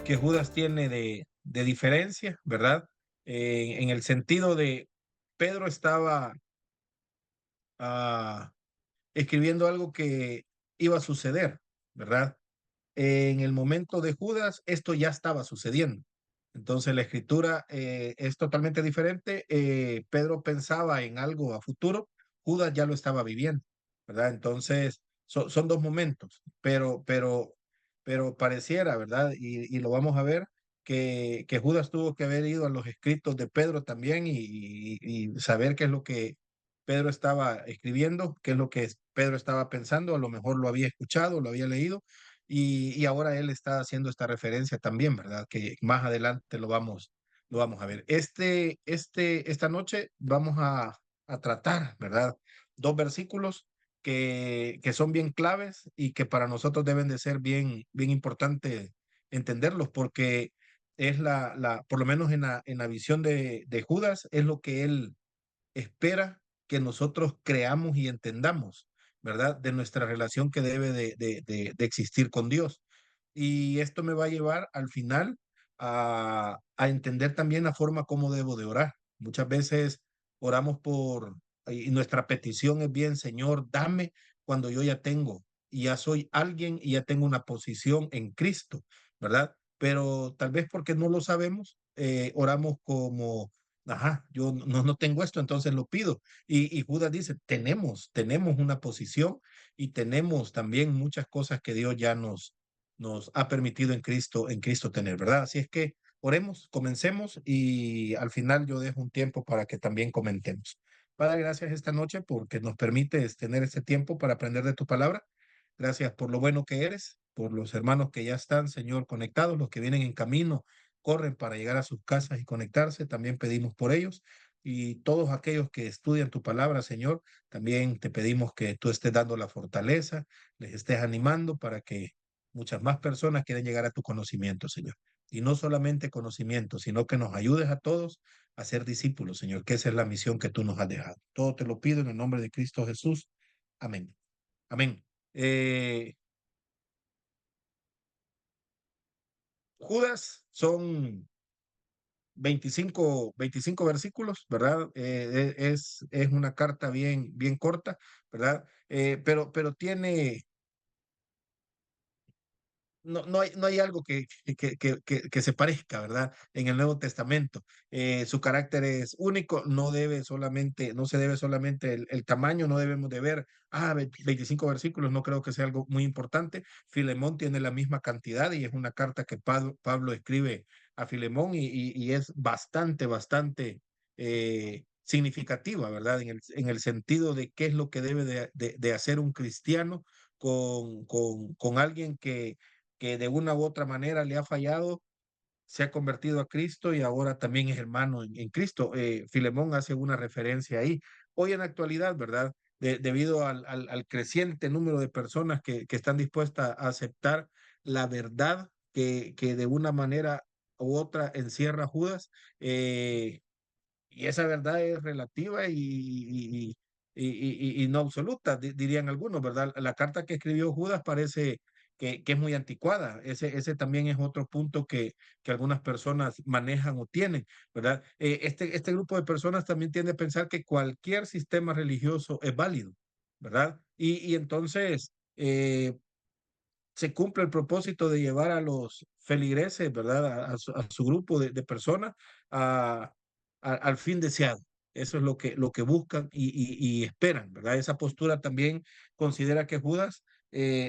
que Judas tiene de diferencia, ¿verdad? En el sentido de Pedro estaba ah, escribiendo algo que iba a suceder, ¿verdad? En el momento de Judas, esto ya estaba sucediendo. Entonces la escritura es totalmente diferente. Pedro pensaba en algo a futuro, Judas ya lo estaba viviendo, ¿verdad? Entonces son dos momentos, pero pareciera, ¿verdad? Y lo vamos a ver, que Judas tuvo que haber ido a los escritos de Pedro también y saber qué es lo que Pedro estaba escribiendo, qué es lo que Pedro estaba pensando, a lo mejor lo había escuchado, lo había leído y ahora él está haciendo esta referencia también, ¿verdad? Que más adelante lo vamos a ver. Esta noche vamos a tratar, ¿verdad? Dos versículos que son bien claves y que para nosotros deben de ser bien importante entenderlos porque es por lo menos en la visión de Judas, es lo que él espera que nosotros creamos y entendamos, ¿verdad? De nuestra relación que debe de existir con Dios. Y esto me va a llevar al final a entender también la forma como debo de orar. Muchas veces oramos y nuestra petición es bien, Señor, dame cuando yo ya tengo y ya soy alguien y ya tengo una posición en Cristo, ¿verdad? Pero tal vez porque no lo sabemos, oramos como ajá, yo no tengo esto, entonces lo pido. Y Judas dice, tenemos una posición y tenemos también muchas cosas que Dios ya nos ha permitido en Cristo tener, ¿verdad? Así es que oremos, comencemos y al final yo dejo un tiempo para que también comentemos. Padre, gracias esta noche porque nos permites tener este tiempo para aprender de tu palabra. Gracias por lo bueno que eres, por los hermanos que ya están, Señor, conectados, los que vienen en camino corren para llegar a sus casas y conectarse. También pedimos por ellos y todos aquellos que estudian tu palabra, Señor, también te pedimos que tú estés dando la fortaleza, les estés animando para que muchas más personas quieran llegar a tu conocimiento, Señor. Y no solamente conocimiento, sino que nos ayudes a todos a ser discípulos, Señor, que esa es la misión que tú nos has dejado. Todo te lo pido en el nombre de Cristo Jesús. Amén. Amén. Judas son 25 versículos, ¿verdad? Es una carta bien corta, ¿verdad? Pero tiene, no hay algo que se parezca, ¿verdad? En el Nuevo Testamento. Su carácter es único, no se debe solamente el tamaño, no debemos de ver, 25 versículos, no creo que sea algo muy importante. Filemón tiene la misma cantidad y es una carta que Pablo escribe a Filemón y es bastante significativa, ¿verdad? En el sentido de qué es lo que debe de hacer un cristiano con alguien que de una u otra manera le ha fallado, se ha convertido a Cristo y ahora también es hermano en Cristo. Filemón hace una referencia ahí. Hoy en la actualidad, ¿verdad? Debido al creciente número de personas que están dispuestas a aceptar la verdad que de una manera u otra encierra Judas, y esa verdad es relativa y no absoluta, dirían algunos, ¿verdad? La carta que escribió Judas parece que es muy anticuada. Ese también es otro punto que algunas personas manejan o tienen, ¿verdad? Este grupo de personas también tiende a pensar que cualquier sistema religioso es válido, ¿verdad? Y entonces se cumple el propósito de llevar a los feligreses, ¿verdad? A su grupo de personas a, al fin deseado. Eso es lo que buscan y esperan, ¿verdad? Esa postura también considera que Judas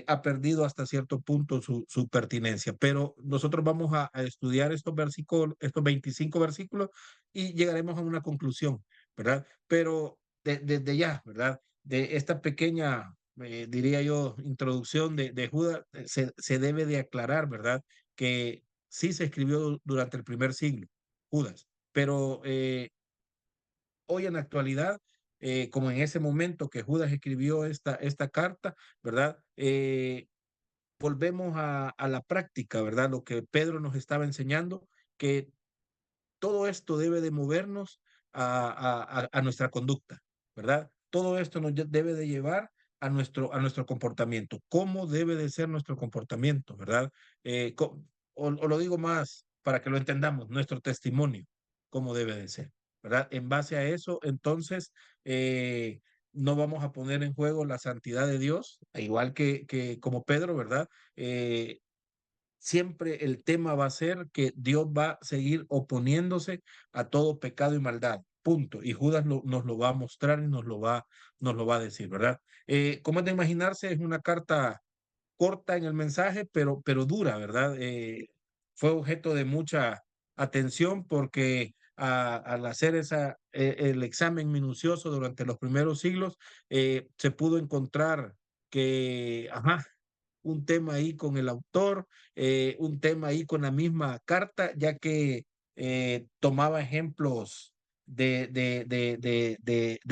ha perdido hasta cierto punto su pertinencia, pero nosotros vamos a estudiar estos versículos, estos 25 versículos y llegaremos a una conclusión, ¿verdad? Pero desde ya, ¿verdad? De esta pequeña diría yo, introducción de Judas, se debe de aclarar, ¿verdad? Que sí se escribió durante el primer siglo, Judas, pero hoy en la actualidad, como en ese momento que Judas escribió esta carta, ¿verdad? Volvemos a la práctica, ¿verdad? Lo que Pedro nos estaba enseñando, que todo esto debe de movernos a nuestra conducta, ¿verdad? Todo esto nos debe de llevar a nuestro comportamiento. ¿Cómo debe de ser nuestro comportamiento, verdad? o lo digo más para que lo entendamos, nuestro testimonio, como debe de ser, ¿verdad? En base a eso, entonces, no vamos a poner en juego la santidad de Dios, igual que como Pedro, ¿verdad? Eh, Siempre el tema va a ser que Dios va a seguir oponiéndose a todo pecado y maldad. Punto. Y Judas nos lo va a mostrar y nos lo va a decir, ¿verdad? Como es de imaginarse, es una carta corta en el mensaje, pero dura, ¿verdad? Fue objeto de mucha atención porque al hacer el examen minucioso durante los primeros siglos, se pudo encontrar que, ajá, un tema ahí con el autor, un tema ahí con la misma carta, ya que tomaba ejemplos de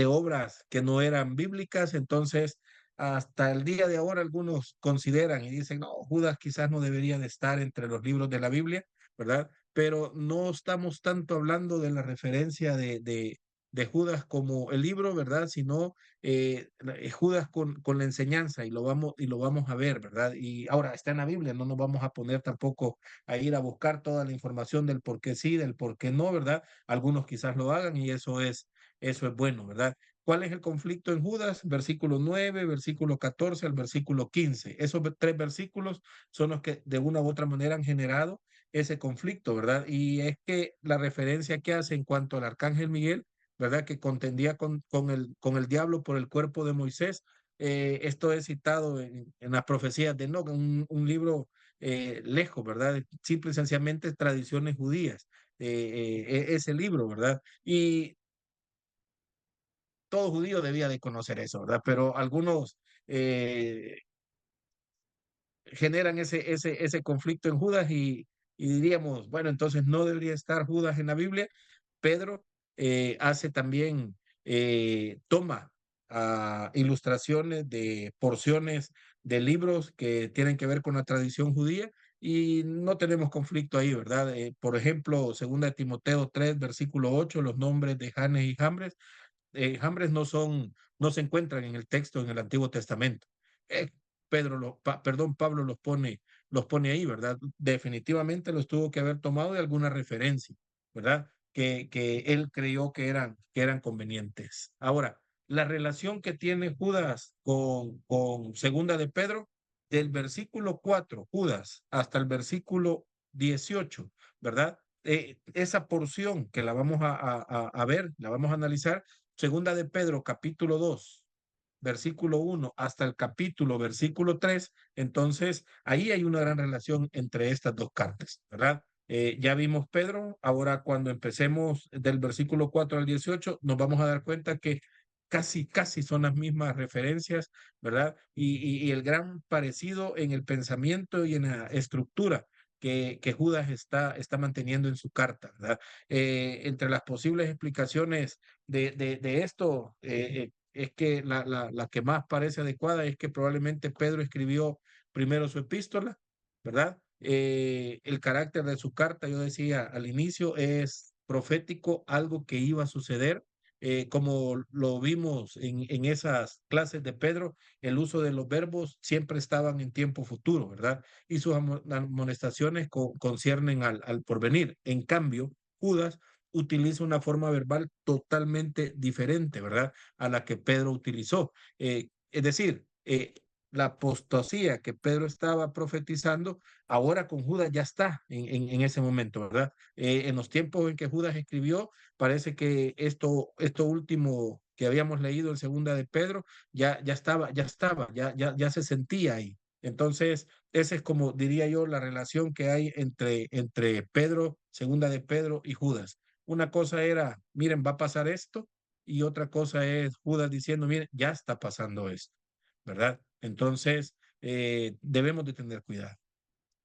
obras que no eran bíblicas. Entonces, hasta el día de ahora algunos consideran y dicen, no, Judas quizás no debería de estar entre los libros de la Biblia, ¿verdad? Pero no estamos tanto hablando de la referencia de Judas como el libro, ¿verdad? Sino Judas con la enseñanza y lo vamos a ver, ¿verdad? Y ahora está en la Biblia, no nos vamos a poner tampoco a ir a buscar toda la información del por qué sí, del por qué no, ¿verdad? Algunos quizás lo hagan y eso es bueno, ¿verdad? ¿Cuál es el conflicto en Judas? Versículo 9, versículo 14 al versículo 15. Esos tres versículos son los que de una u otra manera han generado ese conflicto, ¿verdad? Y es que la referencia que hace en cuanto al arcángel Miguel, ¿verdad? Que contendía con el diablo por el cuerpo de Moisés. Esto es citado en las profecías de Enoch, un libro lejos, ¿verdad? Simple y sencillamente tradiciones judías, ese libro, ¿verdad? Y todo judío debía de conocer eso, ¿verdad? Pero algunos generan ese conflicto en Judas y diríamos, bueno, entonces no debería estar Judas en la Biblia. Pedro hace también, toma ilustraciones de porciones de libros que tienen que ver con la tradición judía y no tenemos conflicto ahí, ¿verdad? Por ejemplo, segunda de Timoteo 3, versículo 8, los nombres de Janes y Jambres. Jambres no se encuentran en el texto en el Antiguo Testamento. Eh, perdón, Pablo los pone ahí, ¿verdad? Definitivamente los tuvo que haber tomado de alguna referencia, ¿verdad? Que él creyó que eran convenientes. Ahora, la relación que tiene Judas con Segunda de Pedro, del versículo 4 Judas, hasta el versículo 18, ¿verdad? Esa porción que la vamos a ver, la vamos a analizar, Segunda de Pedro, capítulo 2, versículo 1 hasta el capítulo, versículo 3. Entonces ahí hay una gran relación entre estas dos cartas, ¿verdad? Ya vimos Pedro, ahora cuando empecemos del versículo 4 al 18, nos vamos a dar cuenta que casi son las mismas referencias, ¿verdad? Y el gran parecido en el pensamiento y en la estructura que Judas está manteniendo en su carta, ¿verdad? Entre las posibles explicaciones de esto, es que la que más parece adecuada es que probablemente Pedro escribió primero su epístola, ¿verdad? El carácter de su carta, yo decía al inicio, es profético, algo que iba a suceder. Como lo vimos en esas clases de Pedro, el uso de los verbos siempre estaban en tiempo futuro, ¿verdad? Y sus amonestaciones conciernen al porvenir. En cambio, Judas utiliza una forma verbal totalmente diferente, ¿verdad? A la que Pedro utilizó. Es decir, la apostasía que Pedro estaba profetizando, ahora con Judas ya está en ese momento, ¿verdad? En los tiempos en que Judas escribió, parece que esto último que habíamos leído en segunda de Pedro, ya se sentía ahí. Entonces, esa es como diría yo la relación que hay entre Pedro, segunda de Pedro y Judas. Una cosa era, miren, va a pasar esto, y otra cosa es Judas diciendo, miren, ya está pasando esto, ¿verdad? Entonces, debemos de tener cuidado,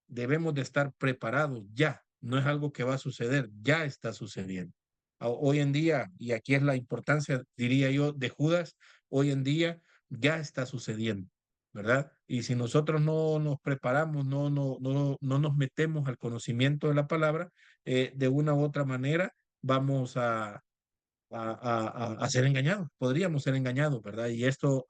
debemos de estar preparados ya, no es algo que va a suceder, ya está sucediendo. Hoy en día, y aquí es la importancia, diría yo, de Judas, hoy en día ya está sucediendo, ¿verdad? Y si nosotros no nos preparamos, no nos metemos al conocimiento de la palabra, de una u otra manera vamos a ser engañados, podríamos ser engañados, ¿verdad? Y esto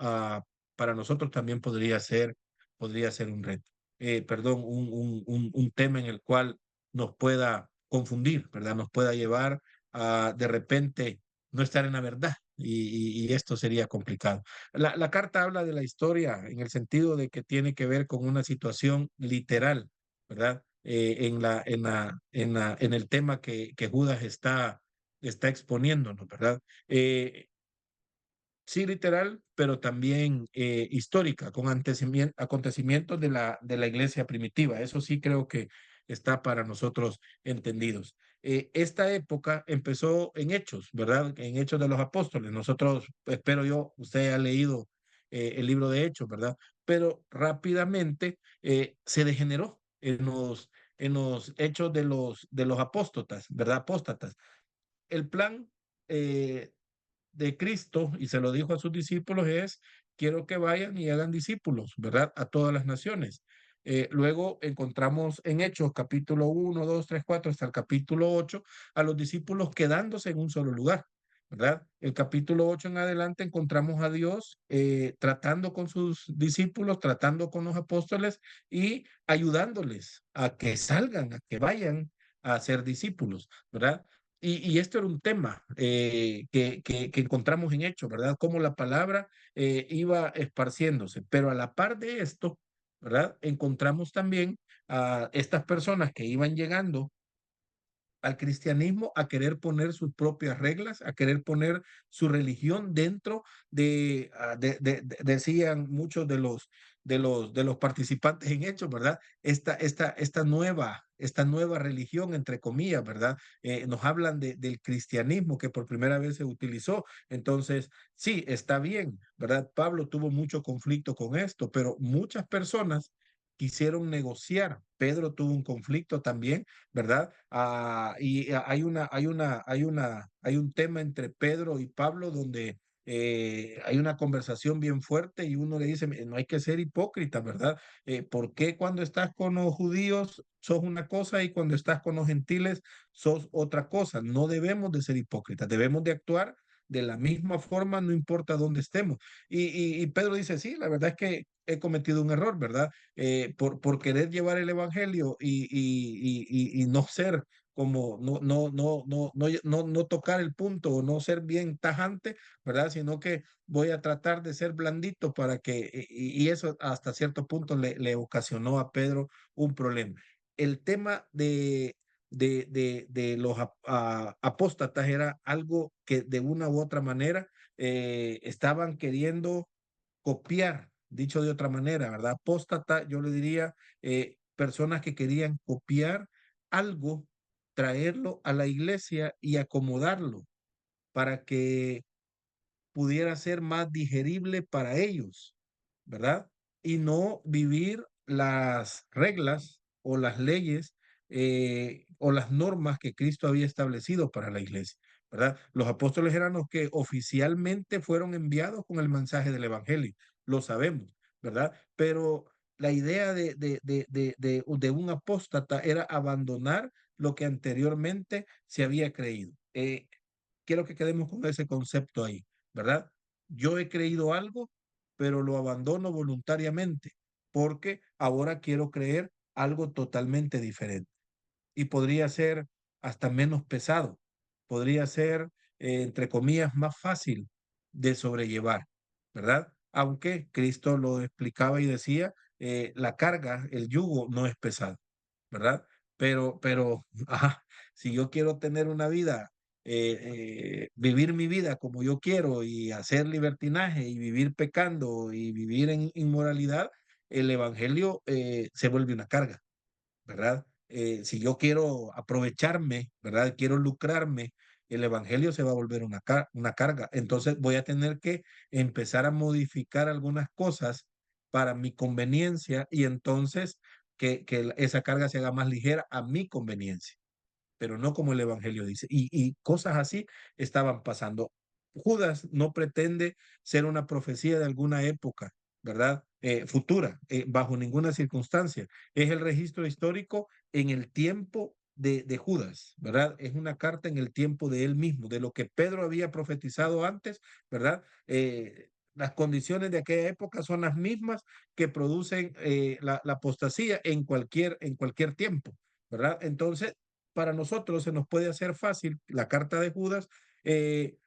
para nosotros también podría ser un reto. perdón, un tema en el cual nos pueda confundir, ¿verdad? Nos pueda llevar a de repente no estar en la verdad y esto sería complicado. La carta habla de la historia en el sentido de que tiene que ver con una situación literal, ¿verdad? En el tema que Judas está exponiéndonos, ¿verdad? Sí, literal, pero también histórica, con acontecimientos de la iglesia primitiva. Eso sí creo que está para nosotros entendidos. Esta época empezó en Hechos, ¿verdad? En Hechos de los Apóstoles. Nosotros, espero yo, usted ha leído el libro de Hechos, ¿verdad? Pero rápidamente se degeneró en los hechos de los apóstatas, ¿verdad? Apóstatas. El plan eh, de Cristo, y se lo dijo a sus discípulos, es, quiero que vayan y hagan discípulos, ¿verdad? A todas las naciones. Luego encontramos en Hechos capítulo 1, 2, 3, 4 hasta el capítulo 8 a los discípulos quedándose en un solo lugar, ¿verdad? El capítulo 8 en adelante encontramos a Dios tratando con sus discípulos, tratando con los apóstoles y ayudándoles a que salgan, a que vayan a ser discípulos, ¿verdad? Y esto era un tema que encontramos en Hechos, ¿verdad? Cómo la palabra iba esparciéndose. Pero a la par de esto, ¿verdad? Encontramos también a estas personas que iban llegando al cristianismo a querer poner sus propias reglas, a querer poner su religión dentro decían muchos de los participantes en Hechos, ¿verdad? Esta nueva religión, entre comillas, ¿verdad? Nos hablan del cristianismo que por primera vez se utilizó. Entonces, sí, está bien, ¿verdad? Pablo tuvo mucho conflicto con esto, pero muchas personas quisieron negociar. Pedro tuvo un conflicto también, ¿verdad? Hay un tema entre Pedro y Pablo donde hay una conversación bien fuerte y uno le dice, no hay que ser hipócrita, ¿verdad? ¿Por qué cuando estás con los judíos sos una cosa y cuando estás con los gentiles sos otra cosa? No debemos de ser hipócritas, debemos de actuar de la misma forma, no importa dónde estemos. Y Pedro dice, sí, la verdad es que he cometido un error, ¿verdad? Por querer llevar el evangelio y no ser como, no tocar el punto o no ser bien tajante, ¿verdad? Sino que voy a tratar de ser blandito para que, y eso hasta cierto punto le ocasionó a Pedro un problema. El tema de los apóstatas era algo que de una u otra manera estaban queriendo copiar, dicho de otra manera, ¿verdad? Apóstata, yo le diría, personas que querían copiar algo, traerlo a la iglesia y acomodarlo para que pudiera ser más digerible para ellos, ¿verdad? Y no vivir las reglas o las leyes o las normas que Cristo había establecido para la iglesia, ¿verdad? Los apóstoles eran los que oficialmente fueron enviados con el mensaje del Evangelio, lo sabemos, ¿verdad? Pero la idea de un apóstata era abandonar lo que anteriormente se había creído. Quiero que quedemos con ese concepto ahí, ¿verdad? Yo he creído algo, pero lo abandono voluntariamente porque ahora quiero creer algo totalmente diferente y podría ser hasta menos pesado, podría ser, entre comillas, más fácil de sobrellevar, ¿verdad? Aunque Cristo lo explicaba y decía, la carga, el yugo no es pesado, ¿verdad? Ajá, si yo quiero tener una vida, vivir mi vida como yo quiero y hacer libertinaje y vivir pecando y vivir en inmoralidad, el evangelio se vuelve una carga, ¿verdad? Si yo quiero aprovecharme, ¿verdad? Quiero lucrarme, el evangelio se va a volver una carga. Entonces voy a tener que empezar a modificar algunas cosas para mi conveniencia y entonces que esa carga se haga más ligera a mi conveniencia, pero no como el Evangelio dice. Y cosas así estaban pasando. Judas no pretende ser una profecía de alguna época, ¿verdad? Futura, bajo ninguna circunstancia. Es el registro histórico en el tiempo de Judas, ¿verdad? Es una carta en el tiempo de él mismo, de lo que Pedro había profetizado antes, ¿verdad? las condiciones de aquella época son las mismas que producen la apostasía en cualquier tiempo, ¿verdad? Entonces, para nosotros se nos puede hacer fácil la carta de Judas, eh,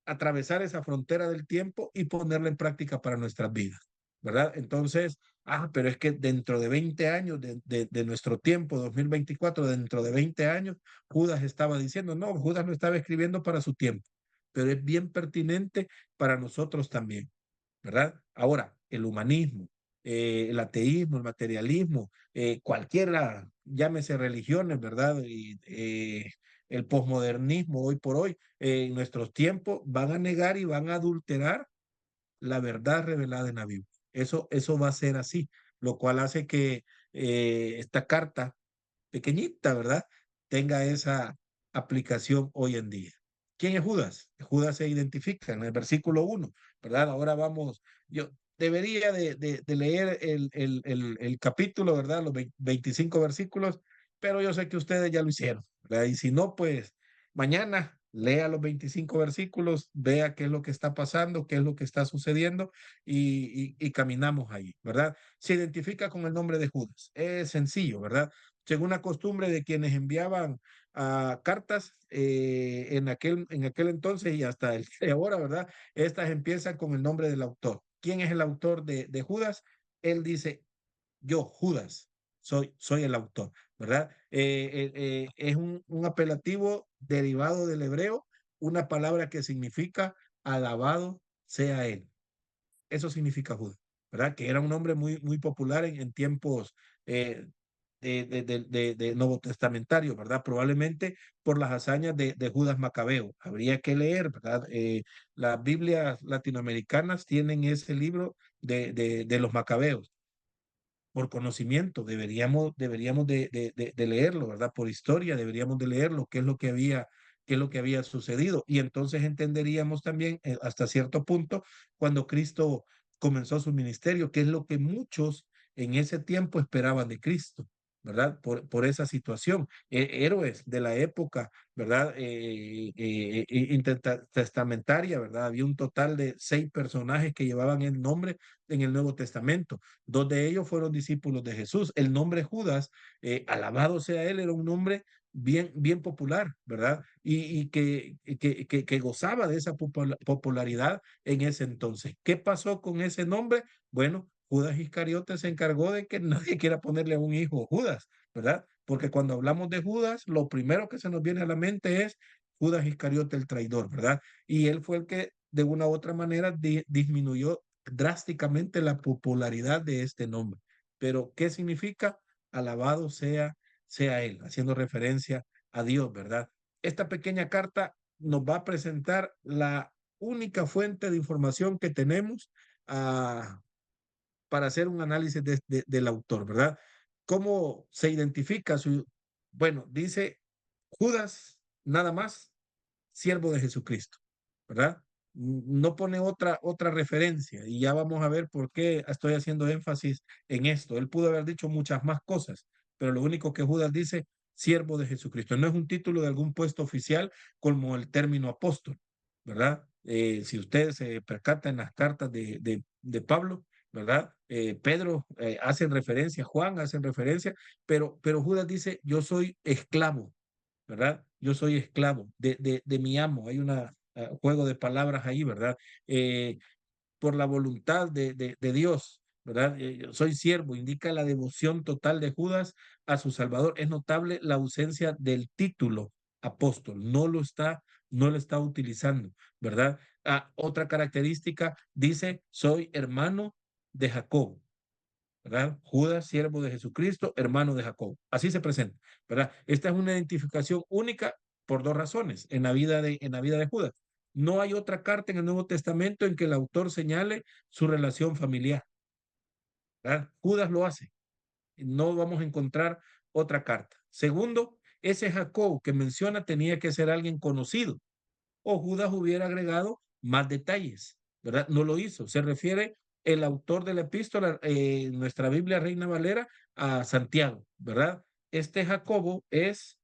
atravesar esa frontera del tiempo y ponerla en práctica para nuestras vidas, ¿verdad? Entonces, pero es que dentro de 20 años de nuestro tiempo, 2024, dentro de 20 años, Judas estaba diciendo, no, Judas no estaba escribiendo para su tiempo, pero es bien pertinente para nosotros también, ¿verdad? Ahora, el humanismo, el ateísmo, el materialismo, cualquiera, llámese religiones, ¿verdad? Y, el posmodernismo hoy por hoy, en nuestros tiempos, van a negar y van a adulterar la verdad revelada en la Biblia. Eso va a ser así, lo cual hace que esta carta pequeñita, ¿verdad? Tenga esa aplicación hoy en día. ¿Quién es Judas? Judas se identifica en el versículo 1, ¿verdad? Ahora vamos, yo debería de leer el capítulo, ¿verdad? Los 25 versículos, pero yo sé que ustedes ya lo hicieron, ¿verdad? Y si no, pues mañana lea los 25 versículos, vea qué es lo que está pasando, qué es lo que está sucediendo y caminamos ahí, ¿verdad? Se identifica con el nombre de Judas. Es sencillo, ¿verdad? Según la costumbre de quienes enviaban cartas en aquel entonces y hasta el de ahora, ¿verdad? Estas empiezan con el nombre del autor. ¿Quién es el autor de Judas? Él dice, yo, Judas, soy el autor, ¿verdad? Es un apelativo derivado del hebreo, una palabra que significa alabado sea él. Eso significa Judas, ¿verdad? Que era un nombre muy popular en tiempos eh, de Nuevo Testamentario, ¿verdad? Probablemente por las hazañas de Judas Macabeo. Habría que leer, ¿verdad? Las Biblias latinoamericanas tienen ese libro de los Macabeos. Por conocimiento, deberíamos de leerlo, ¿verdad? Por historia, deberíamos de leerlo, qué es lo que había sucedido. Y entonces entenderíamos también, hasta cierto punto, cuando Cristo comenzó su ministerio, qué es lo que muchos en ese tiempo esperaban de Cristo, ¿verdad? Por esa situación. Héroes de la época, ¿verdad? Intertestamentaria, ¿verdad? Había un total de 6 personajes que llevaban el nombre en el Nuevo Testamento. Dos de ellos fueron discípulos de Jesús. El nombre Judas, alabado sea él, era un nombre bien popular, ¿verdad? Y que gozaba de esa popularidad en ese entonces. ¿Qué pasó con ese nombre? Bueno, Judas Iscariote se encargó de que nadie quiera ponerle a un hijo Judas, ¿verdad? Porque cuando hablamos de Judas, lo primero que se nos viene a la mente es Judas Iscariote el traidor, ¿verdad? Y él fue el que de una u otra manera disminuyó drásticamente la popularidad de este nombre. Pero, ¿qué significa? Alabado sea Él, haciendo referencia a Dios, ¿verdad? Esta pequeña carta nos va a presentar la única fuente de información que tenemos para hacer un análisis del autor, ¿verdad? ¿Cómo se identifica su... Bueno, dice Judas, nada más, siervo de Jesucristo, ¿verdad? No pone otra referencia y ya vamos a ver por qué estoy haciendo énfasis en esto. Él pudo haber dicho muchas más cosas, pero lo único que Judas dice, siervo de Jesucristo. No es un título de algún puesto oficial como el término apóstol, ¿verdad? Si ustedes se percatan en las cartas de Pablo, ¿verdad? Pedro hacen referencia, Juan hacen referencia, pero Judas dice, yo soy esclavo, ¿verdad? Yo soy esclavo de mi amo. Hay un juego de palabras ahí, ¿verdad? Por la voluntad de Dios, ¿verdad? Yo soy siervo, indica la devoción total de Judas a su Salvador. Es notable la ausencia del título apóstol, no lo está utilizando, ¿verdad? Otra característica dice, soy hermano de Jacob, ¿verdad? Judas, siervo de Jesucristo, hermano de Jacob. Así se presenta, ¿verdad? Esta es una identificación única por dos razones en la vida de Judas. No hay otra carta en el Nuevo Testamento en que el autor señale su relación familiar, ¿verdad? Judas lo hace. No vamos a encontrar otra carta. Segundo, ese Jacob que menciona tenía que ser alguien conocido, o Judas hubiera agregado más detalles, ¿verdad? No lo hizo. Se refiere el autor de la epístola, nuestra Biblia Reina Valera, a Santiago, ¿verdad? Este Jacobo es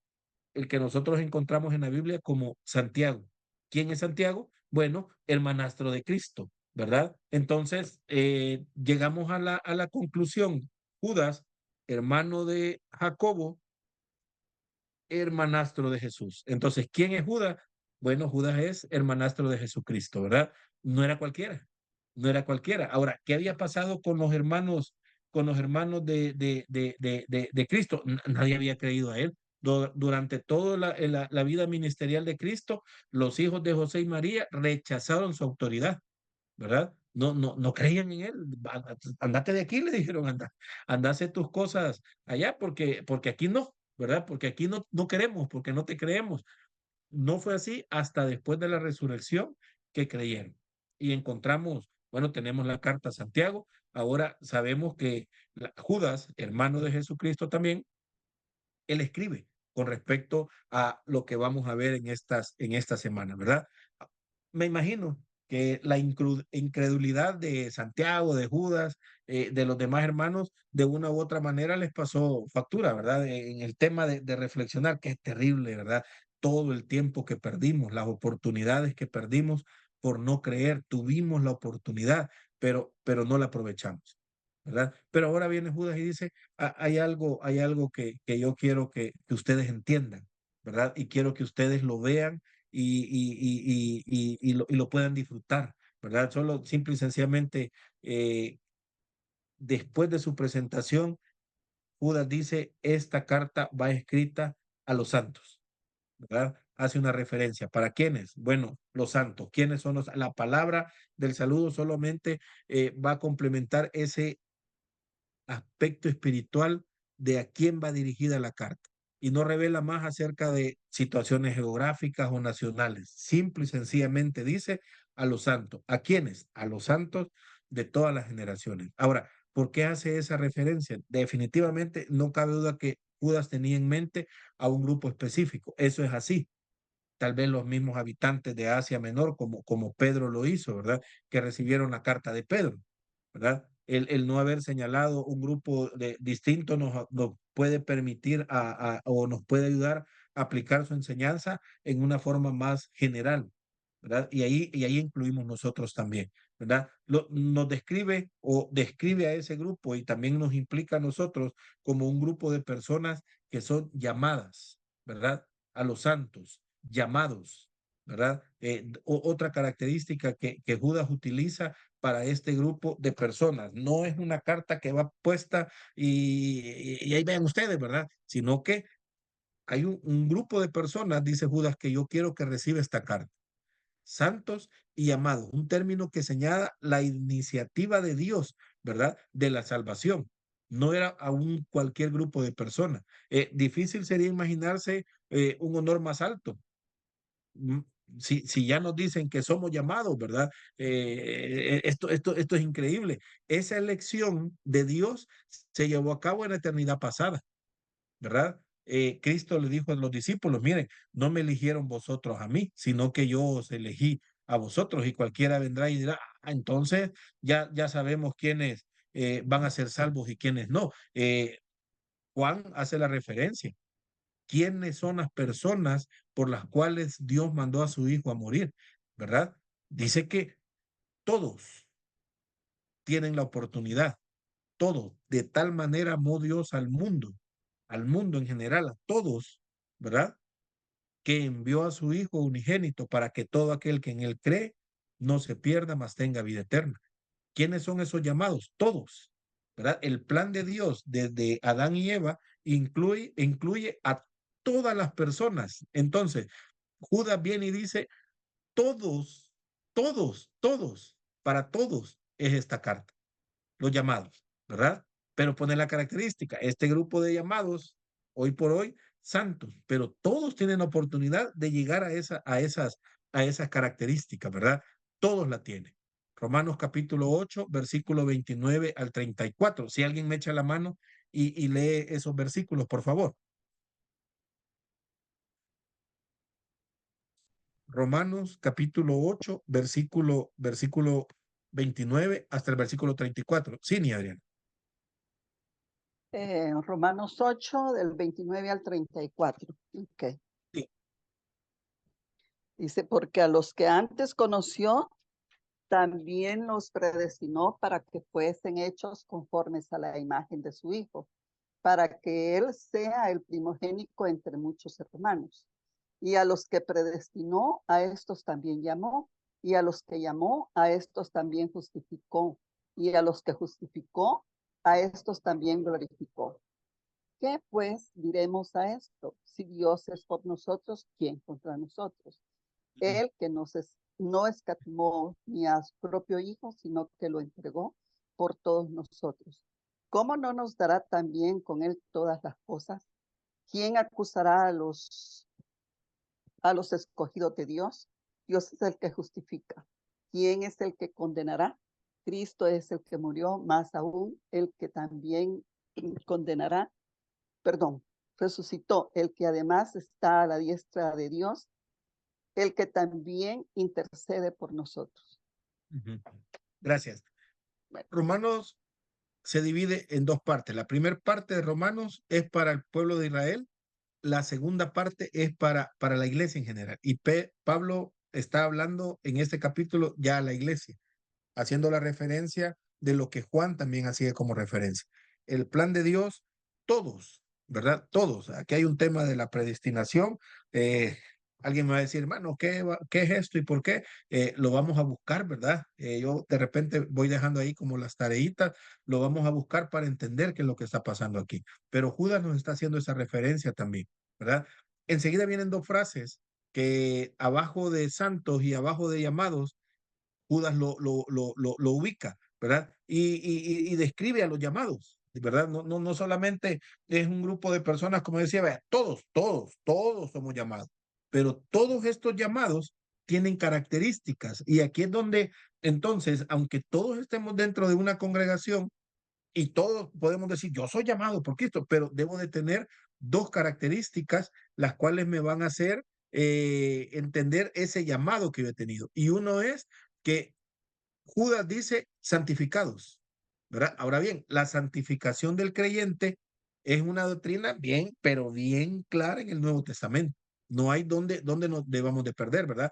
el que nosotros encontramos en la Biblia como Santiago. ¿Quién es Santiago? Bueno, hermanastro de Cristo, ¿verdad? Entonces, llegamos a la conclusión, Judas, hermano de Jacobo, hermanastro de Jesús. Entonces, ¿quién es Judas? Bueno, Judas es hermanastro de Jesucristo, ¿verdad? No era cualquiera, no era cualquiera. Ahora, ¿qué había pasado con los hermanos de Cristo? Nadie había creído a él. Durante toda la vida ministerial de Cristo, los hijos de José y María rechazaron su autoridad, ¿verdad? No creían en él. Andate de aquí, le dijeron, anda a hacer tus cosas allá, porque aquí no, ¿verdad? Porque aquí no queremos, porque no te creemos. No fue así hasta después de la resurrección que creyeron. Y encontramos, bueno, tenemos la carta a Santiago, ahora sabemos que Judas, hermano de Jesucristo también, él escribe con respecto a lo que vamos a ver en esta semana, ¿verdad? Me imagino que la incredulidad de Santiago, de Judas, de los demás hermanos, de una u otra manera les pasó factura, ¿verdad? En el tema de reflexionar, que es terrible, ¿verdad? Todo el tiempo que perdimos, las oportunidades que perdimos por no creer, tuvimos la oportunidad, pero no la aprovechamos, ¿verdad? Pero ahora viene Judas y dice, hay algo que yo quiero que ustedes entiendan, ¿verdad? Y quiero que ustedes lo vean y lo puedan disfrutar, ¿verdad? Solo, simple y sencillamente, eh, después de su presentación, Judas dice, esta carta va escrita a los santos, ¿verdad? Hace una referencia. ¿Para quiénes? Bueno, los santos. ¿Quiénes son los? La palabra del saludo solamente va a complementar ese aspecto espiritual de a quién va dirigida la carta y no revela más acerca de situaciones geográficas o nacionales. Simple y sencillamente dice a los santos. ¿A quiénes? A los santos de todas las generaciones. Ahora, ¿por qué hace esa referencia? Definitivamente no cabe duda que Judas tenía en mente a un grupo específico. Eso es así. Tal vez los mismos habitantes de Asia Menor, como Pedro lo hizo, ¿verdad? Que recibieron la carta de Pedro, ¿verdad? El no haber señalado un grupo distinto nos puede permitir o nos puede ayudar a aplicar su enseñanza en una forma más general, ¿verdad? Y ahí incluimos nosotros también, ¿verdad? Nos describe o describe a ese grupo y también nos implica a nosotros como un grupo de personas que son llamadas, ¿verdad? A los santos, llamados, ¿verdad? Otra característica que Judas utiliza para este grupo de personas. No es una carta que va puesta y ahí vean ustedes, ¿verdad? Sino que hay un grupo de personas, dice Judas, que yo quiero que reciba esta carta. Santos y amados, un término que señala la iniciativa de Dios, ¿verdad? De la salvación. No era a un cualquier grupo de personas. Difícil sería imaginarse un honor más alto. Mm, si ya nos dicen que somos llamados, ¿verdad? Esto es increíble. Esa elección de Dios se llevó a cabo en la eternidad pasada, ¿verdad? Cristo le dijo a los discípulos, miren, no me eligieron vosotros a mí, sino que yo os elegí a vosotros y cualquiera vendrá y dirá, entonces ya sabemos quiénes van a ser salvos y quiénes no. Juan hace la referencia. ¿Quiénes son las personas por las cuales Dios mandó a su Hijo a morir? ¿Verdad? Dice que todos tienen la oportunidad, todos. De tal manera amó Dios al mundo en general, a todos, ¿verdad? Que envió a su Hijo unigénito para que todo aquel que en él cree no se pierda, mas tenga vida eterna. ¿Quiénes son esos llamados? Todos, ¿verdad? El plan de Dios desde Adán y Eva incluye a todas las personas. Entonces, Judas viene y dice, todos, todos, para todos es esta carta, los llamados, ¿verdad? Pero pone la característica, este grupo de llamados, hoy por hoy, santos, pero todos tienen la oportunidad de llegar a esas características, ¿verdad? Todos la tienen. Romanos capítulo 8, versículo 29 al 34. Si alguien me echa la mano y lee esos versículos, por favor. Romanos capítulo 8, versículo 29 hasta el versículo 34. Sí, ni Adrián. Romanos 8, del 29 al 34. Okay. Sí. Dice, porque a los que antes conoció, también los predestinó para que fuesen hechos conformes a la imagen de su Hijo, para que Él sea el primogénito entre muchos hermanos. Y a los que predestinó, a estos también llamó, y a los que llamó, a estos también justificó, y a los que justificó, a estos también glorificó. ¿Qué pues diremos a esto? Si Dios es por nosotros, ¿quién contra nosotros? Él que no escatimó ni a su propio Hijo, sino que lo entregó por todos nosotros. ¿Cómo no nos dará también con Él todas las cosas? ¿Quién acusará a los escogidos de Dios? Dios es el que justifica. ¿Quién es el que condenará? Cristo es el que murió, más aún el que también condenará, perdón, resucitó, el que además está a la diestra de Dios, el que también intercede por nosotros. Gracias. Romanos se divide en dos partes. La primera parte de Romanos es para el pueblo de Israel, la segunda parte es para la iglesia en general. Y Pablo está hablando en este capítulo ya a la iglesia, haciendo la referencia de lo que Juan también hacía como referencia. El plan de Dios, todos, ¿verdad? Todos. Aquí hay un tema de la predestinación. Alguien me va a decir, hermano, ¿qué es esto y por qué? Lo vamos a buscar, ¿verdad? Yo de repente voy dejando ahí como las tareitas, lo vamos a buscar para entender qué es lo que está pasando aquí. Pero Judas nos está haciendo esa referencia también, ¿verdad? Enseguida vienen dos frases que abajo de santos y abajo de llamados Judas lo ubica, ¿verdad? Y describe a los llamados, ¿verdad? No solamente es un grupo de personas, como decía, vea, todos somos llamados, pero todos estos llamados tienen características y aquí es donde, entonces, aunque todos estemos dentro de una congregación y todos podemos decir, yo soy llamado por Cristo, pero debo de tener dos características las cuales me van a hacer entender ese llamado que yo he tenido. Y uno es que Judas dice santificados, ¿verdad? Ahora bien, la santificación del creyente es una doctrina bien, pero bien clara en el Nuevo Testamento. No hay donde nos debamos de perder, ¿verdad?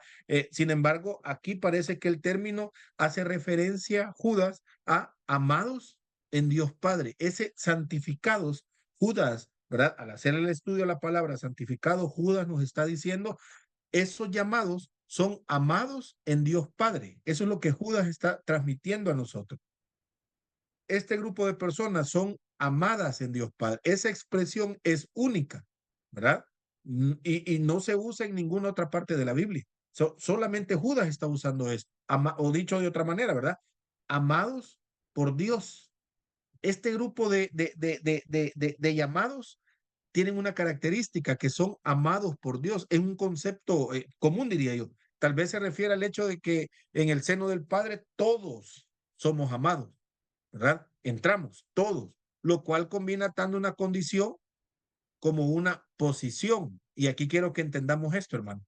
Sin embargo, aquí parece que el término hace referencia, Judas, a amados en Dios Padre. Ese santificados, Judas, ¿verdad? Al hacer el estudio de la palabra santificado, Judas nos está diciendo esos llamados son amados en Dios Padre. Eso es lo que Judas está transmitiendo a nosotros. Este grupo de personas son amadas en Dios Padre. Esa expresión es única, ¿verdad? Y no se usa en ninguna otra parte de la Biblia. Solamente Judas está usando esto. O dicho de otra manera, ¿verdad? Amados por Dios. Este grupo de llamados tienen una característica que son amados por Dios. Es un concepto común, diría yo. Tal vez se refiere al hecho de que en el seno del Padre todos somos amados, ¿verdad? Entramos todos, lo cual combina tanto una condición como una posición. Y aquí quiero que entendamos esto, hermano.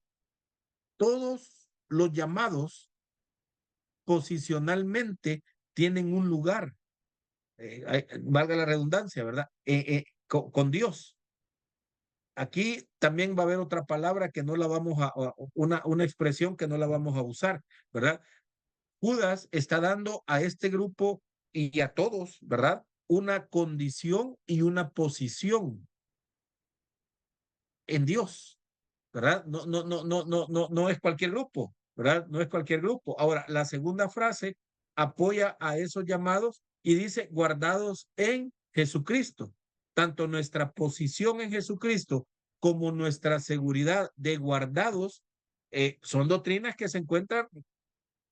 Todos los llamados posicionalmente tienen un lugar, valga la redundancia, ¿verdad? Con Dios. Aquí también va a haber otra palabra que no la vamos una expresión que no la vamos a usar, ¿verdad? Judas está dando a este grupo y a todos, ¿verdad? Una condición y una posición en Dios, ¿verdad? No es cualquier grupo, ¿verdad? No es cualquier grupo. Ahora, la segunda frase apoya a esos llamados y dice, guardados en Jesucristo. Tanto nuestra posición en Jesucristo como nuestra seguridad de guardados son doctrinas que se encuentran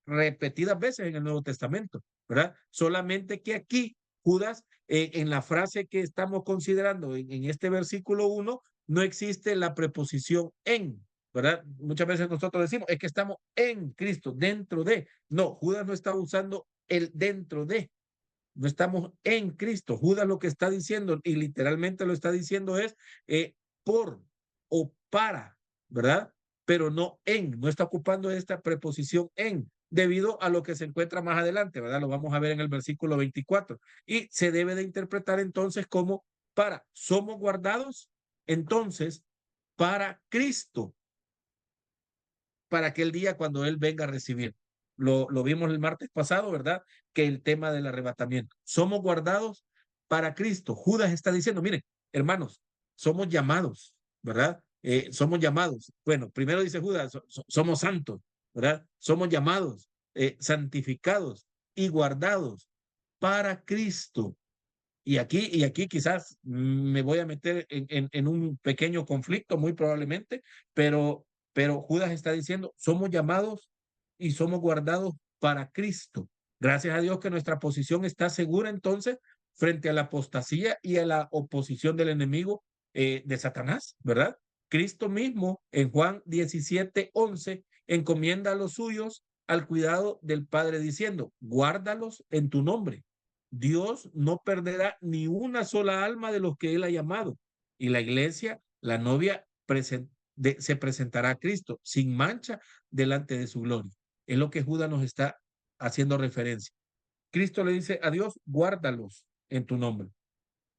repetidas veces en el Nuevo Testamento, ¿verdad? Solamente que aquí Judas, en la frase que estamos considerando en este versículo 1, no existe la preposición en, ¿verdad? Muchas veces nosotros decimos, es que estamos en Cristo, dentro de. No, Judas no está usando el dentro de. No estamos en Cristo. Judas lo que está diciendo, y literalmente lo está diciendo, es por o para, ¿verdad? Pero no en, no está ocupando esta preposición en, debido a lo que se encuentra más adelante, ¿verdad? Lo vamos a ver en el versículo 24. Y se debe de interpretar entonces como para, somos guardados entonces para Cristo, para aquel día cuando Él venga a recibir. lo vimos el martes pasado, ¿verdad? Que el tema del arrebatamiento. Somos guardados para Cristo. Judas está diciendo, miren, hermanos, somos llamados, ¿verdad? Somos llamados. Bueno, primero dice Judas, somos santos, ¿verdad? Somos llamados, santificados y guardados para Cristo. Y aquí quizás me voy a meter en un pequeño conflicto, muy probablemente, pero Judas está diciendo, somos llamados y somos guardados para Cristo. Gracias a Dios que nuestra posición está segura entonces frente a la apostasía y a la oposición del enemigo de Satanás, ¿verdad? Cristo mismo en Juan 17:11 encomienda a los suyos al cuidado del Padre diciendo, guárdalos en tu nombre. Dios no perderá ni una sola alma de los que Él ha llamado. Y la iglesia, la novia, se presentará a Cristo sin mancha delante de su gloria. Es lo que Judas nos está haciendo referencia. Cristo le dice a Dios, guárdalos en tu nombre.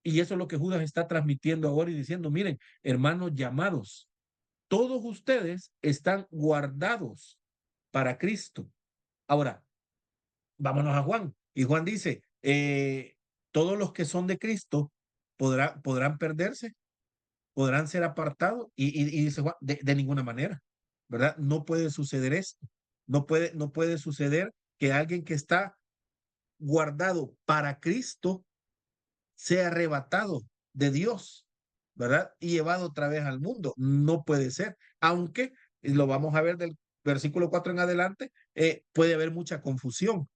Y eso es lo que Judas está transmitiendo ahora y diciendo, miren, hermanos llamados, todos ustedes están guardados para Cristo. Ahora, vámonos a Juan. Y Juan dice, todos los que son de Cristo podrán perderse, podrán ser apartados. Y dice Juan, de ninguna manera, ¿verdad? No puede suceder esto. No puede suceder que alguien que está guardado para Cristo sea arrebatado de Dios, ¿verdad? Y llevado otra vez al mundo. No puede ser. Aunque, y lo vamos a ver del versículo 4 en adelante, puede haber mucha confusión.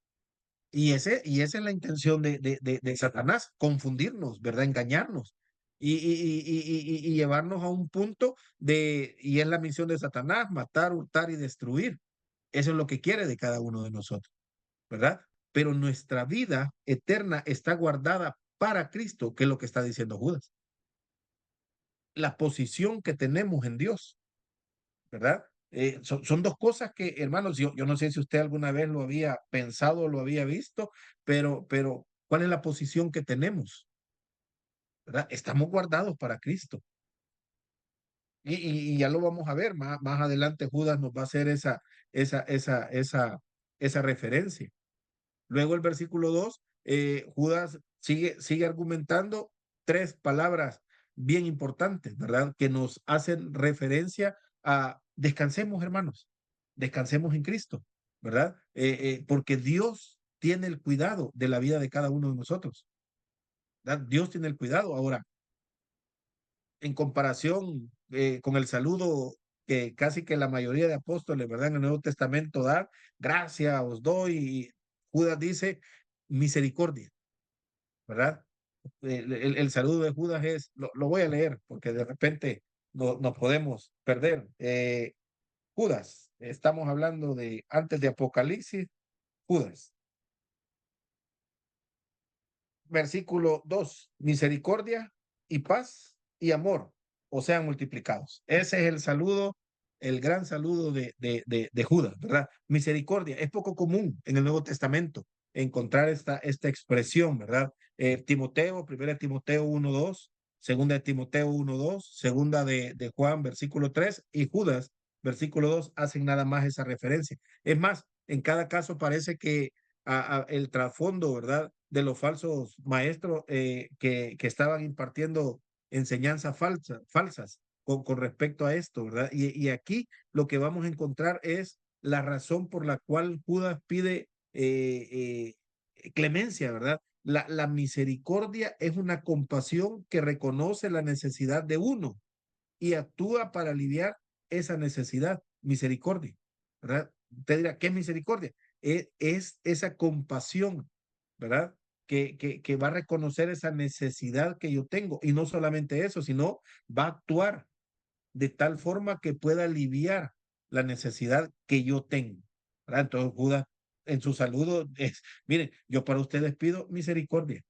Y esa es la intención de Satanás, confundirnos, ¿verdad? Engañarnos y llevarnos a un punto y es la misión de Satanás, matar, hurtar y destruir. Eso es lo que quiere de cada uno de nosotros, ¿verdad? Pero nuestra vida eterna está guardada para Cristo, que es lo que está diciendo Judas. La posición que tenemos en Dios, ¿verdad? Son dos cosas que, hermanos, yo no sé si usted alguna vez lo había pensado o lo había visto, pero ¿cuál es la posición que tenemos? ¿Verdad? Estamos guardados para Cristo. Y ya lo vamos a ver, más adelante Judas nos va a hacer esa referencia. Luego el versículo 2, Judas sigue argumentando tres palabras bien importantes, ¿verdad? Que nos hacen referencia a descansemos, hermanos, descansemos en Cristo, ¿verdad? Porque Dios tiene el cuidado de la vida de cada uno de nosotros, ¿verdad? Dios tiene el cuidado. Ahora, en comparación con el saludo que casi que la mayoría de apóstoles, ¿verdad? En el Nuevo Testamento da, gracias os doy. Y Judas dice, misericordia, ¿verdad? El saludo de Judas es, lo voy a leer porque de repente nos podemos perder. Judas, estamos hablando de antes de Apocalipsis, Judas. Versículo 2, misericordia y paz y amor o sean multiplicados. Ese es el saludo, el gran saludo de Judas, ¿verdad? Misericordia. Es poco común en el Nuevo Testamento encontrar esta expresión, ¿verdad? Timoteo, primera de Timoteo 1:2, segunda de Timoteo 1:2, segunda de Juan, versículo 3, y Judas, versículo 2, hacen nada más esa referencia. Es más, en cada caso parece que el trasfondo, ¿verdad? De los falsos maestros que estaban impartiendo enseñanzas falsas con respecto a esto, ¿verdad? Y aquí lo que vamos a encontrar es la razón por la cual Judas pide clemencia, ¿verdad? La misericordia es una compasión que reconoce la necesidad de uno y actúa para aliviar esa necesidad, misericordia, ¿verdad? Usted dirá, ¿qué es misericordia? Es esa compasión, ¿verdad? Que va a reconocer esa necesidad que yo tengo. Y no solamente eso, sino va a actuar de tal forma que pueda aliviar la necesidad que yo tengo, ¿verdad? Entonces Judas en su saludo es, miren, yo para ustedes pido misericordia,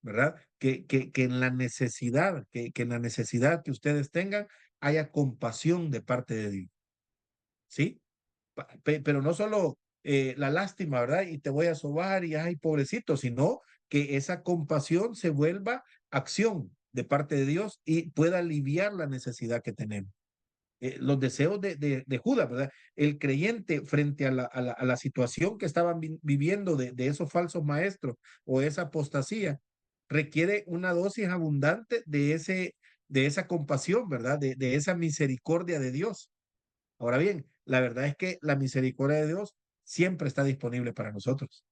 ¿verdad? Que en la necesidad, que en la necesidad que ustedes tengan haya compasión de parte de Dios, ¿sí? Pero no solo la lástima, ¿verdad? Y te voy a sobar y ay, pobrecito, sino que esa compasión se vuelva acción de parte de Dios y pueda aliviar la necesidad que tenemos. los deseos de Judas, ¿verdad? El creyente frente a la situación que estaban viviendo de esos falsos maestros o esa apostasía, requiere una dosis abundante de esa compasión, ¿verdad? De esa misericordia de Dios. Ahora bien, la verdad es que la misericordia de Dios siempre está disponible para nosotros.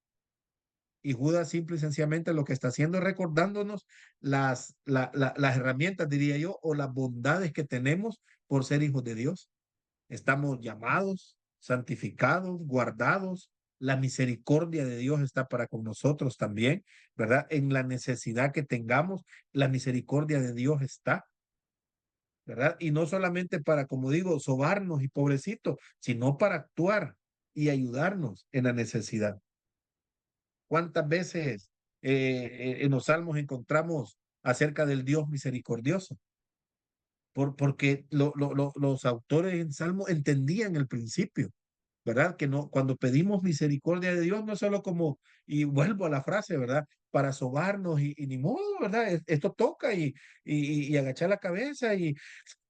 Y Judas simple y sencillamente lo que está haciendo es recordándonos las herramientas, diría yo, o las bondades que tenemos por ser hijos de Dios. Estamos llamados, santificados, guardados. La misericordia de Dios está para con nosotros también, ¿verdad? En la necesidad que tengamos, la misericordia de Dios está, ¿verdad? Y no solamente para, como digo, sobarnos y pobrecitos, sino para actuar y ayudarnos en la necesidad. ¿Cuántas veces en los salmos encontramos acerca del Dios misericordioso? Porque los autores en salmo entendían el principio, ¿verdad? Que no, cuando pedimos misericordia de Dios, no solo como, y vuelvo a la frase, ¿verdad? Para sobarnos y ni modo, ¿verdad? Esto toca y agachar la cabeza y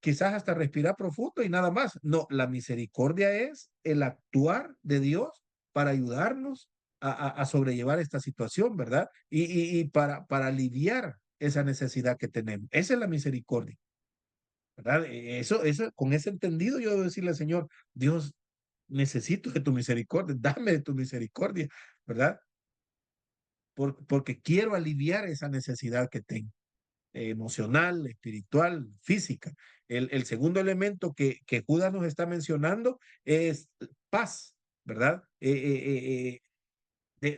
quizás hasta respirar profundo y nada más. No, la misericordia es el actuar de Dios para ayudarnos a sobrellevar esta situación, ¿verdad? Y para aliviar esa necesidad que tenemos. Esa es la misericordia, ¿verdad? Eso, con ese entendido yo debo decirle al Señor, Dios, necesito de tu misericordia, dame de tu misericordia, ¿verdad? Porque quiero aliviar esa necesidad que tengo, emocional, espiritual, física. El segundo elemento que Judas nos está mencionando es paz, ¿verdad?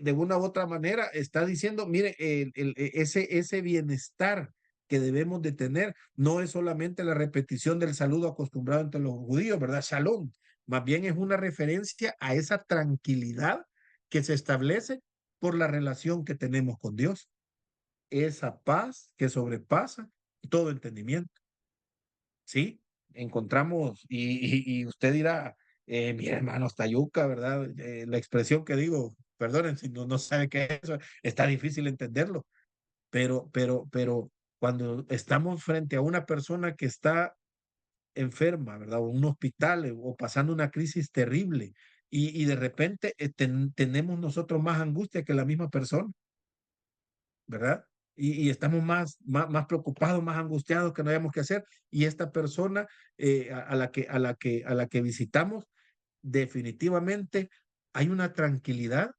De una u otra manera está diciendo, mire, ese bienestar que debemos de tener no es solamente la repetición del saludo acostumbrado entre los judíos, ¿verdad? Shalom, más bien es una referencia a esa tranquilidad que se establece por la relación que tenemos con Dios, esa paz que sobrepasa todo entendimiento, ¿sí? Encontramos, y usted dirá, mi hermano está yuca, ¿verdad? La expresión que digo, perdonen si no sabe qué es eso, está difícil entenderlo, pero cuando estamos frente a una persona que está enferma, ¿verdad? O en un hospital o pasando una crisis terrible y de repente tenemos nosotros más angustia que la misma persona, ¿verdad? Y estamos más preocupados, más angustiados que no hayamos que hacer. Y esta persona a la que visitamos, definitivamente hay una tranquilidad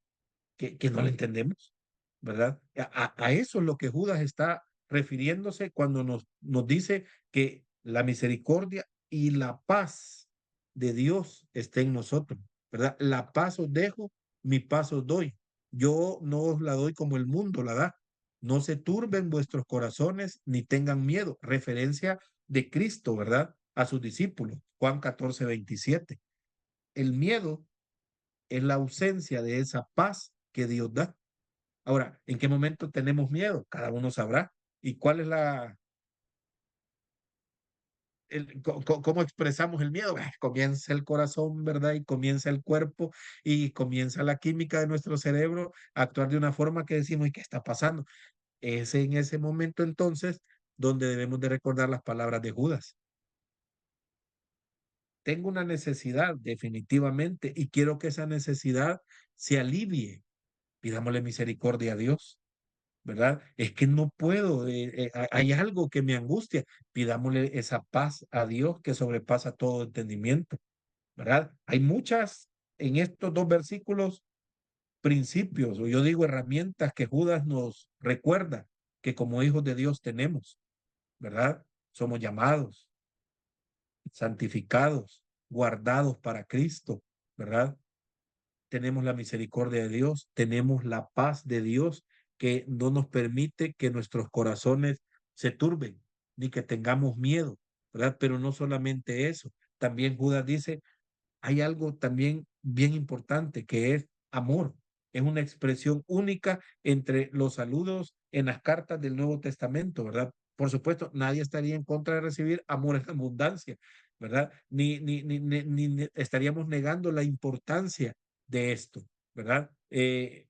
que no la entendemos, ¿verdad? A eso es lo que Judas está refiriéndose cuando nos dice que la misericordia y la paz de Dios está en nosotros, ¿verdad? La paz os dejo, mi paz os doy. Yo no os la doy como el mundo la da. No se turben vuestros corazones ni tengan miedo. Referencia de Cristo, ¿verdad? A sus discípulos. Juan 14:27. El miedo es la ausencia de esa paz que Dios da. Ahora, ¿en qué momento tenemos miedo? Cada uno sabrá. ¿Y cuál es cómo expresamos el miedo? Comienza el corazón, ¿verdad? Y comienza el cuerpo y comienza la química de nuestro cerebro a actuar de una forma que decimos, ¿y qué está pasando? Es en ese momento entonces donde debemos de recordar las palabras de Judas. Tengo una necesidad definitivamente y quiero que esa necesidad se alivie. Pidámosle misericordia a Dios, ¿verdad? Es que no puedo, hay algo que me angustia. Pidámosle esa paz a Dios que sobrepasa todo entendimiento, ¿verdad? Hay muchas en estos dos versículos principios, o yo digo herramientas que Judas nos recuerda que como hijos de Dios tenemos, ¿verdad? Somos llamados, santificados, guardados para Cristo, ¿verdad? Tenemos la misericordia de Dios, tenemos la paz de Dios que no nos permite que nuestros corazones se turben ni que tengamos miedo, ¿verdad? Pero no solamente eso, también Judas dice, hay algo también bien importante que es amor. Es una expresión única entre los saludos en las cartas del Nuevo Testamento, ¿verdad? Por supuesto, nadie estaría en contra de recibir amor en abundancia, ¿verdad? Ni estaríamos negando la importancia de esto, ¿verdad? El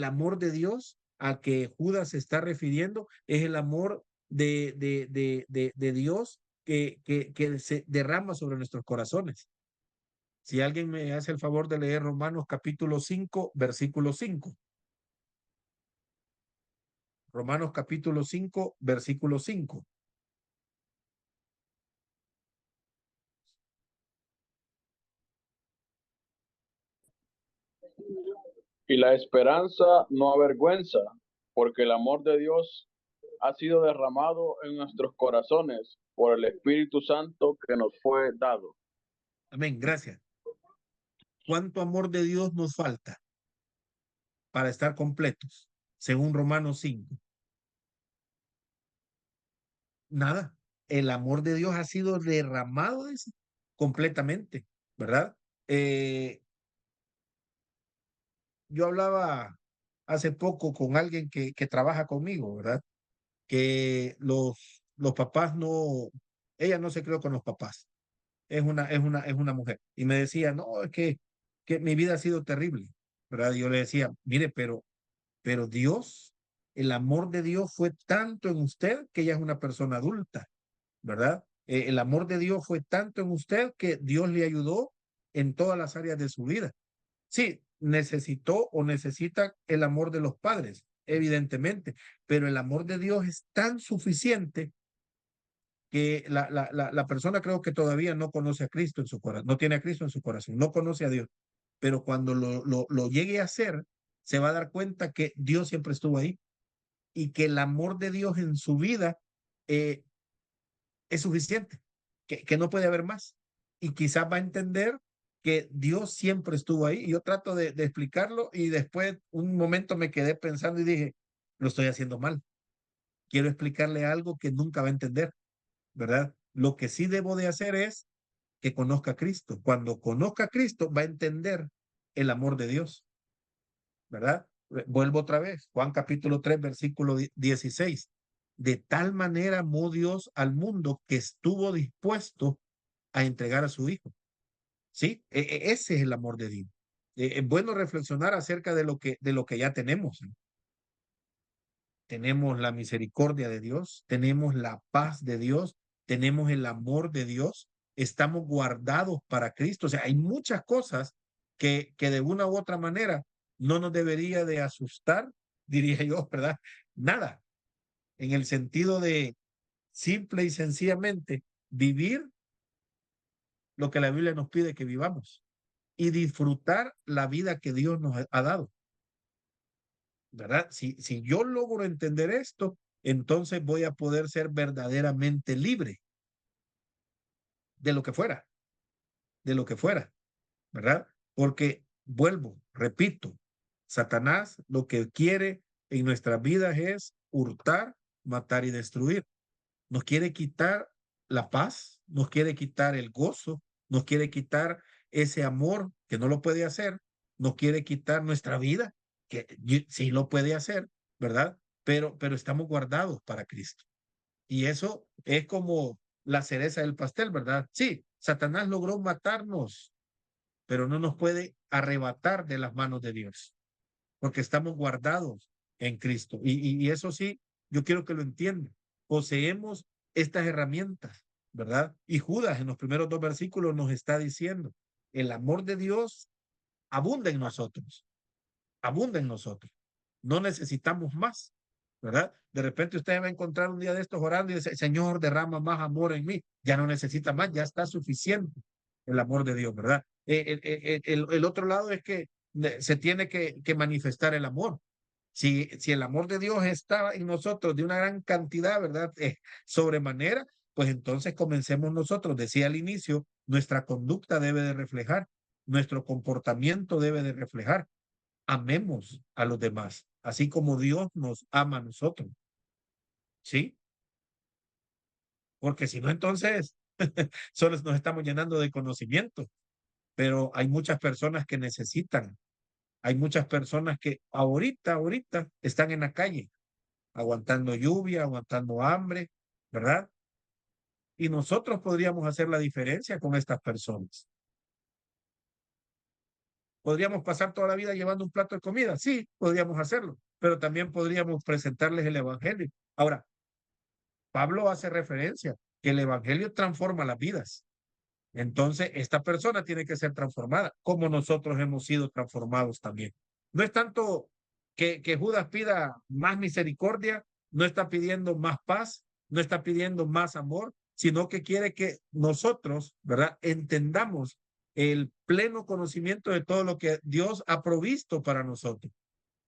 amor de Dios a que Judas se está refiriendo es el amor de Dios que se derrama sobre nuestros corazones. Si alguien me hace el favor de leer Romanos capítulo 5, versículo 5. Romanos capítulo 5, versículo 5. Y la esperanza no avergüenza, porque el amor de Dios ha sido derramado en nuestros corazones por el Espíritu Santo que nos fue dado. Amén, gracias. ¿Cuánto amor de Dios nos falta para estar completos? Según Romanos 5. Nada. El amor de Dios ha sido derramado completamente, ¿verdad? Yo hablaba hace poco con alguien que trabaja conmigo, ¿verdad? Que los papás no, ella no se crió con los papás, es una mujer. Y me decía, no, es que mi vida ha sido terrible, ¿verdad? Y yo le decía, mire, pero Dios, el amor de Dios fue tanto en usted que ella es una persona adulta, ¿verdad? El amor de Dios fue tanto en usted que Dios le ayudó en todas las áreas de su vida. Sí, necesitó o necesita el amor de los padres, evidentemente, pero el amor de Dios es tan suficiente que la persona creo que todavía no conoce a Cristo en su corazón, no tiene a Cristo en su corazón, no conoce a Dios, pero cuando lo llegue a hacer, se va a dar cuenta que Dios siempre estuvo ahí y que el amor de Dios en su vida eh, es suficiente, que no puede haber más. Y quizás va a entender que Dios siempre estuvo ahí. Y yo trato de explicarlo y después un momento me quedé pensando y dije, lo estoy haciendo mal. Quiero explicarle algo que nunca va a entender, ¿verdad? Lo que sí debo de hacer es que conozca a Cristo. Cuando conozca a Cristo va a entender el amor de Dios, ¿verdad? Vuelvo otra vez, Juan capítulo 3, versículo 16. De tal manera amó Dios al mundo que estuvo dispuesto a entregar a su hijo. ¿Sí? Ese es el amor de Dios. Es bueno reflexionar acerca de lo que ya tenemos. Tenemos la misericordia de Dios, tenemos la paz de Dios, tenemos el amor de Dios, estamos guardados para Cristo. O sea, hay muchas cosas que de una u otra manera no nos debería de asustar, diría yo, ¿verdad? Nada, en el sentido de simple y sencillamente vivir lo que la Biblia nos pide que vivamos y disfrutar la vida que Dios nos ha dado, ¿verdad? Si yo logro entender esto, entonces voy a poder ser verdaderamente libre de lo que fuera, de lo que fuera, ¿verdad? Porque vuelvo, repito, Satanás lo que quiere en nuestras vidas es hurtar, matar y destruir. Nos quiere quitar la paz, nos quiere quitar el gozo, nos quiere quitar ese amor que no lo puede hacer, nos quiere quitar nuestra vida, que sí lo puede hacer, ¿verdad? Pero estamos guardados para Cristo. Y eso es como la cereza del pastel, ¿verdad? Sí, Satanás logró matarnos, pero no nos puede arrebatar de las manos de Dios, porque estamos guardados en Cristo. Y eso sí, yo quiero que lo entiendan. Poseemos estas herramientas, ¿verdad? Y Judas en los primeros dos versículos nos está diciendo, el amor de Dios abunda en nosotros, abunda en nosotros. No necesitamos más, ¿verdad? De repente usted va a encontrar un día de estos orando y dice, Señor, derrama más amor en mí. Ya no necesita más, ya está suficiente el amor de Dios, ¿verdad? El otro lado es que se tiene que manifestar el amor. Si el amor de Dios está en nosotros de una gran cantidad, ¿verdad? Sobremanera, pues entonces comencemos nosotros. Decía al inicio, nuestra conducta debe de reflejar, nuestro comportamiento debe de reflejar. Amemos a los demás, así como Dios nos ama a nosotros, ¿sí? Porque si no, entonces solo nos estamos llenando de conocimiento, pero hay muchas personas que necesitan, hay muchas personas que ahorita están en la calle aguantando lluvia, aguantando hambre, ¿verdad? Y nosotros podríamos hacer la diferencia con estas personas. ¿Podríamos pasar toda la vida llevando un plato de comida? Sí, podríamos hacerlo, pero también podríamos presentarles el Evangelio. Ahora, Pablo hace referencia que el evangelio transforma las vidas. Entonces, esta persona tiene que ser transformada, como nosotros hemos sido transformados también. No es tanto que Judas pida más misericordia, no está pidiendo más paz, no está pidiendo más amor, sino que quiere que nosotros, ¿verdad?, entendamos el pleno conocimiento de todo lo que Dios ha provisto para nosotros.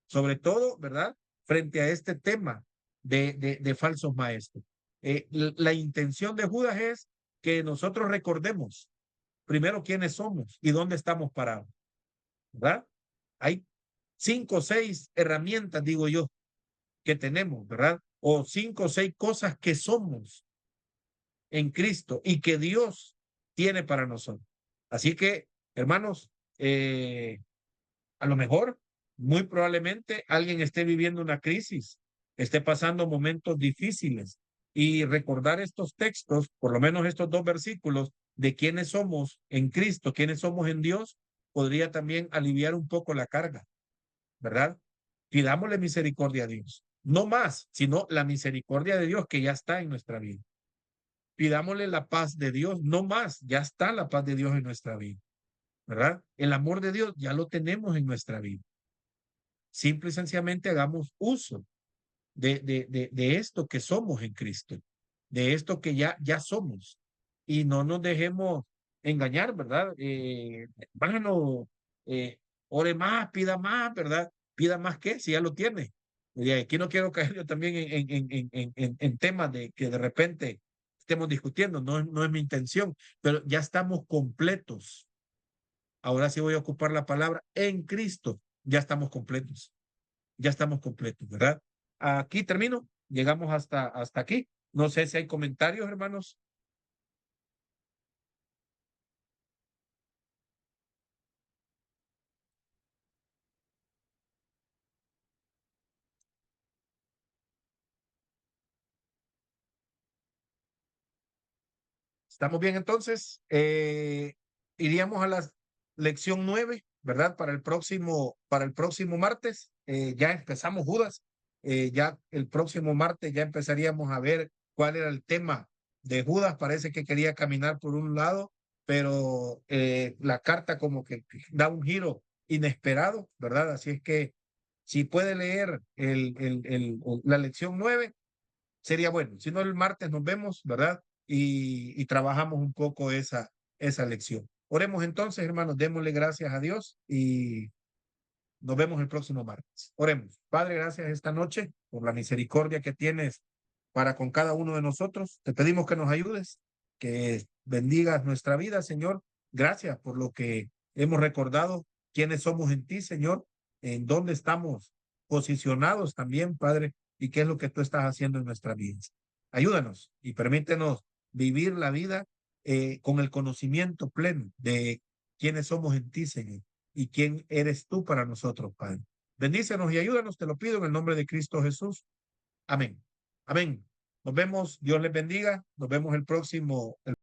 Sobre todo, ¿verdad?, frente a este tema de falsos maestros. La intención de Judas es que nosotros recordemos primero quiénes somos y dónde estamos parados, ¿verdad? Hay 5 o 6 herramientas, digo yo, que tenemos, ¿verdad? O 5 o 6 cosas que somos en Cristo y que Dios tiene para nosotros. Así que, hermanos, a lo mejor, muy probablemente, alguien esté viviendo una crisis, esté pasando momentos difíciles y recordar estos textos, por lo menos estos 2 versículos, de quiénes somos en Cristo, quiénes somos en Dios, podría también aliviar un poco la carga, ¿verdad? Pidámosle misericordia a Dios. No más, sino la misericordia de Dios que ya está en nuestra vida. Pidámosle la paz de Dios, no más, ya está la paz de Dios en nuestra vida, ¿verdad? El amor de Dios ya lo tenemos en nuestra vida. Simple y sencillamente hagamos uso de esto que somos en Cristo, de esto que ya somos, y no nos dejemos engañar, ¿verdad? Hermano, ore más, ¿verdad? Pida más que si ya lo tiene. Y aquí no quiero caer yo también en temas de que de repente estemos discutiendo, no es mi intención, pero ya estamos completos. Ahora sí voy a ocupar la palabra en Cristo, ya estamos completos, ¿verdad? Aquí termino, llegamos hasta aquí. No sé si hay comentarios, hermanos. ¿Estamos bien entonces? Iríamos a la lección 9, ¿verdad? Para el próximo martes. Ya empezamos Judas. Ya el próximo martes ya empezaríamos a ver cuál era el tema de Judas. Parece que quería caminar por un lado, pero la carta como que da un giro inesperado, ¿verdad? Así es que si puede leer la lección 9 sería bueno. Si no, el martes nos vemos, ¿verdad? Y trabajamos un poco esa lección. Oremos entonces, hermanos, démosle gracias a Dios y nos vemos el próximo martes. Oremos. Padre, gracias esta noche por la misericordia que tienes para con cada uno de nosotros. Te pedimos que nos ayudes, que bendigas nuestra vida, Señor. Gracias por lo que hemos recordado, quiénes somos en ti, Señor, en dónde estamos posicionados también, Padre, y qué es lo que tú estás haciendo en nuestra vida. Ayúdanos y permítenos vivir la vida con el conocimiento pleno de quiénes somos en ti, Señor, y quién eres tú para nosotros, Padre. Bendícenos y ayúdanos, te lo pido en el nombre de Cristo Jesús. Amén. Amén. Nos vemos. Dios les bendiga. Nos vemos el próximo